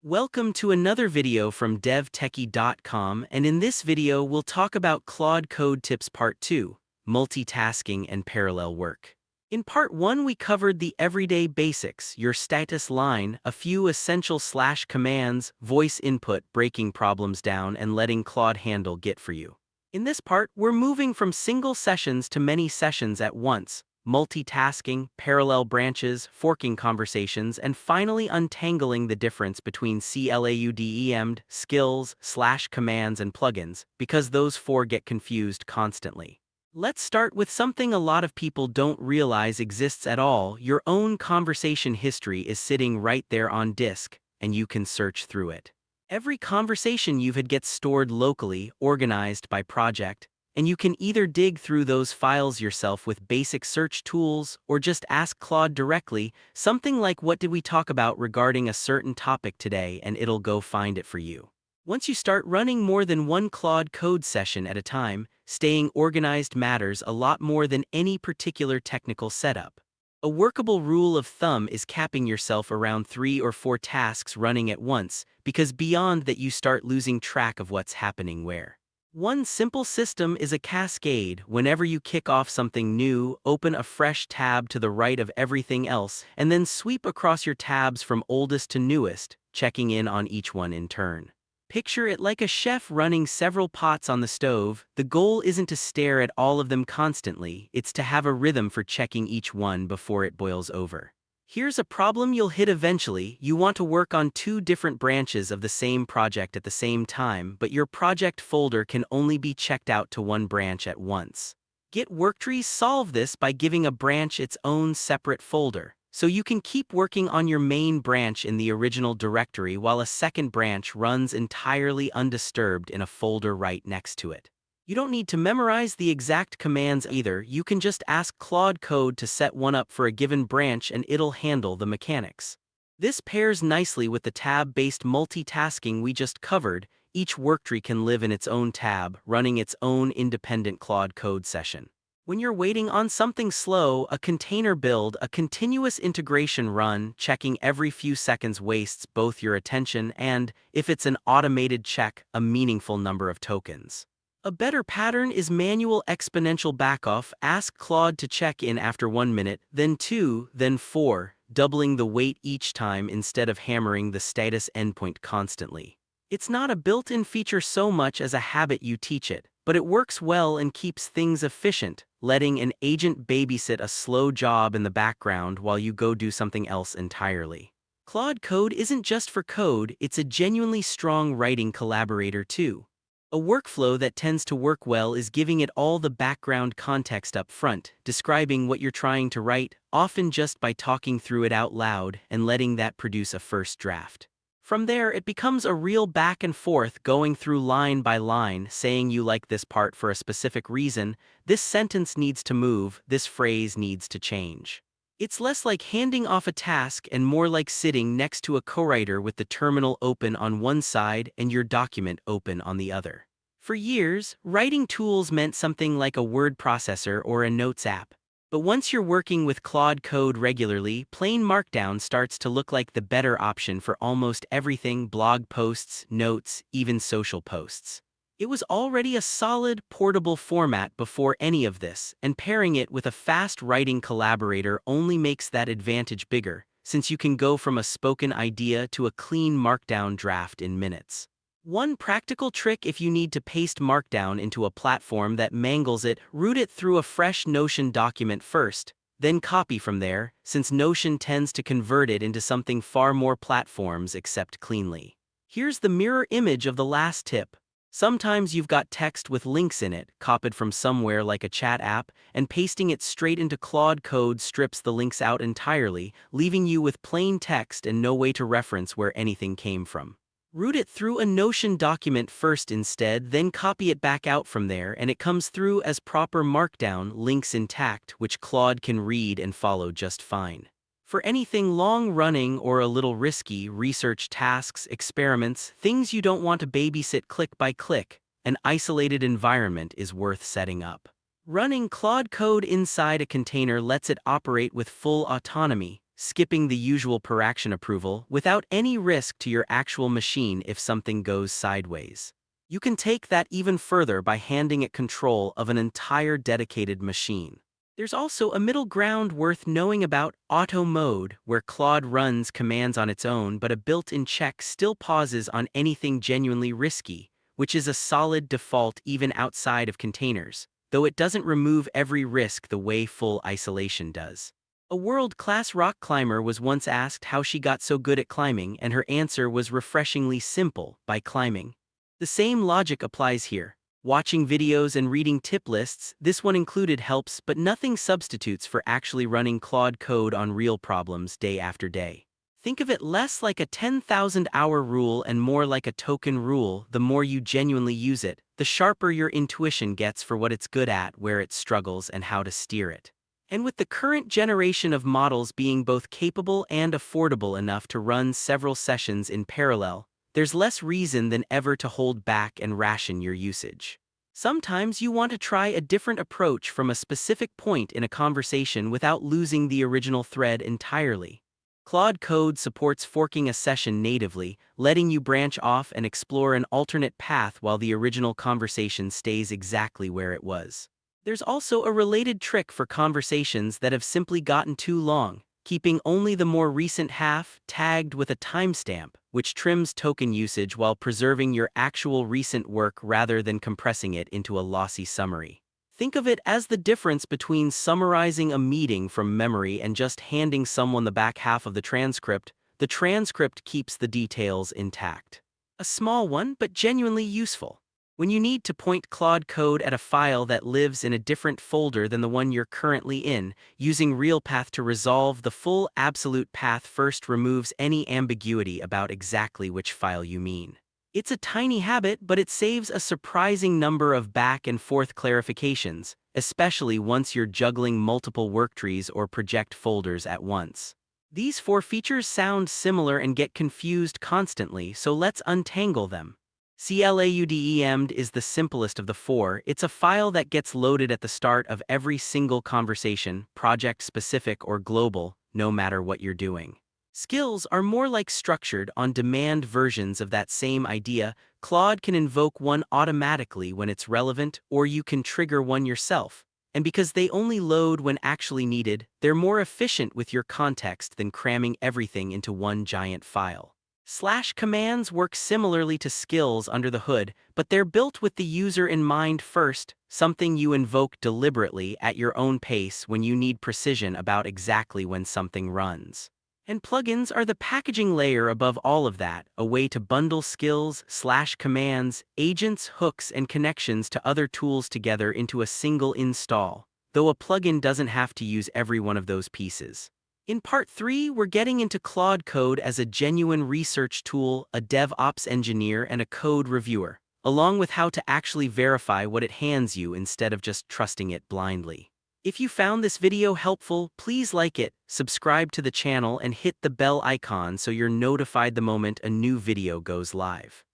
Welcome to another video from devtechie.com, and in this video we'll talk about Claude Code Tips Part 2, Multitasking and Parallel Work. In Part 1 we covered the everyday basics, your status line, a few essential /commands, voice input, breaking problems down, and letting Claude handle Git for you. In this part, we're moving from single sessions to many sessions at once, multitasking, parallel branches, forking conversations, and finally untangling the difference between CLAUDE.md, skills, /commands, and plugins, because those four get confused constantly. Let's start with something a lot of people don't realize exists at all. Your own conversation history is sitting right there on disk, and you can search through it. Every conversation you've had gets stored locally, organized by project, and you can either dig through those files yourself with basic search tools or just ask Claude directly, something like "What did we talk about regarding a certain topic today?" and it'll go find it for you. Once you start running more than one Claude Code session at a time, staying organized matters a lot more than any particular technical setup. A workable rule of thumb is capping yourself around 3 or 4 tasks running at once, because beyond that you start losing track of what's happening where. One simple system is a cascade. Whenever you kick off something new, open a fresh tab to the right of everything else, and then sweep across your tabs from oldest to newest, checking in on each one in turn. Picture it like a chef running several pots on the stove. The goal isn't to stare at all of them constantly, it's to have a rhythm for checking each one before it boils over. Here's a problem you'll hit eventually. You want to work on 2 different branches of the same project at the same time, but your project folder can only be checked out to one branch at once. Worktrees solve this by giving a branch its own separate folder, so you can keep working on your main branch in the original directory while a second branch runs entirely undisturbed in a folder right next to it. You don't need to memorize the exact commands either. You can just ask Claude Code to set one up for a given branch and it'll handle the mechanics. This pairs nicely with the tab-based multitasking we just covered. Each worktree can live in its own tab, running its own independent Claude Code session. When you're waiting on something slow, a container build, a continuous integration run, checking every few seconds wastes both your attention and, if it's an automated check, a meaningful number of tokens. A better pattern is manual exponential backoff. Ask Claude to check in after 1 minute, then 2, then 4, doubling the wait each time instead of hammering the status endpoint constantly. It's not a built-in feature so much as a habit you teach it, but it works well and keeps things efficient, letting an agent babysit a slow job in the background while you go do something else entirely. Claude Code isn't just for code, it's a genuinely strong writing collaborator too. A workflow that tends to work well is giving it all the background context up front, describing what you're trying to write, often just by talking through it out loud and letting that produce a first draft. From there, it becomes a real back and forth, going through line by line, saying you like this part for a specific reason, this sentence needs to move, this phrase needs to change. It's less like handing off a task and more like sitting next to a co-writer with the terminal open on one side and your document open on the other. For years, writing tools meant something like a word processor or a notes app. But once you're working with Claude Code regularly, plain Markdown starts to look like the better option for almost everything: blog posts, notes, even social posts. It was already a solid, portable format before any of this, and pairing it with a fast writing collaborator only makes that advantage bigger, since you can go from a spoken idea to a clean Markdown draft in minutes. One practical trick: if you need to paste Markdown into a platform that mangles it, route it through a fresh Notion document first, then copy from there, since Notion tends to convert it into something far more platforms accept cleanly. Here's the mirror image of the last tip. Sometimes you've got text with links in it, copied from somewhere like a chat app, and pasting it straight into Claude Code strips the links out entirely, leaving you with plain text and no way to reference where anything came from. Route it through a Notion document first instead, then copy it back out from there, and it comes through as proper Markdown, links intact, which Claude can read and follow just fine. For anything long-running or a little risky, research tasks, experiments, things you don't want to babysit click by click, an isolated environment is worth setting up. Running Claude Code inside a container lets it operate with full autonomy, skipping the usual per action approval without any risk to your actual machine if something goes sideways. You can take that even further by handing it control of an entire dedicated machine. There's also a middle ground worth knowing about: auto mode, where Claude runs commands on its own but a built-in check still pauses on anything genuinely risky, which is a solid default even outside of containers, though it doesn't remove every risk the way full isolation does. A world-class rock climber was once asked how she got so good at climbing, and her answer was refreshingly simple: by climbing. The same logic applies here. Watching videos and reading tip lists, this one included, helps, but nothing substitutes for actually running Claude Code on real problems day after day. Think of it less like a 10,000-hour rule and more like a token rule. The more you genuinely use it, the sharper your intuition gets for what it's good at, where it struggles, and how to steer it. And with the current generation of models being both capable and affordable enough to run several sessions in parallel, there's less reason than ever to hold back and ration your usage. Sometimes you want to try a different approach from a specific point in a conversation without losing the original thread entirely. Claude Code supports forking a session natively, letting you branch off and explore an alternate path while the original conversation stays exactly where it was. There's also a related trick for conversations that have simply gotten too long: keeping only the more recent half tagged with a timestamp, which trims token usage while preserving your actual recent work rather than compressing it into a lossy summary. Think of it as the difference between summarizing a meeting from memory and just handing someone the back half of the transcript. The transcript keeps the details intact. A small one, but genuinely useful. When you need to point Claude Code at a file that lives in a different folder than the one you're currently in, using realpath to resolve the full absolute path first removes any ambiguity about exactly which file you mean. It's a tiny habit, but it saves a surprising number of back and forth clarifications, especially once you're juggling multiple worktrees or project folders at once. These 4 features sound similar and get confused constantly, so let's untangle them. CLAUDE.md is the simplest of the 4. It's a file that gets loaded at the start of every single conversation, project-specific or global, no matter what you're doing. Skills are more like structured, on-demand versions of that same idea. Claude can invoke one automatically when it's relevant, or you can trigger one yourself. And because they only load when actually needed, they're more efficient with your context than cramming everything into one giant file. Slash commands work similarly to skills under the hood, but they're built with the user in mind first, something you invoke deliberately at your own pace when you need precision about exactly when something runs. And plugins are the packaging layer above all of that, a way to bundle skills, slash commands, agents, hooks, and connections to other tools together into a single install, though a plugin doesn't have to use every one of those pieces. In Part 3, we're getting into Claude Code as a genuine research tool, a DevOps engineer, and a code reviewer, along with how to actually verify what it hands you instead of just trusting it blindly. If you found this video helpful, please like it, subscribe to the channel, and hit the bell icon so you're notified the moment a new video goes live.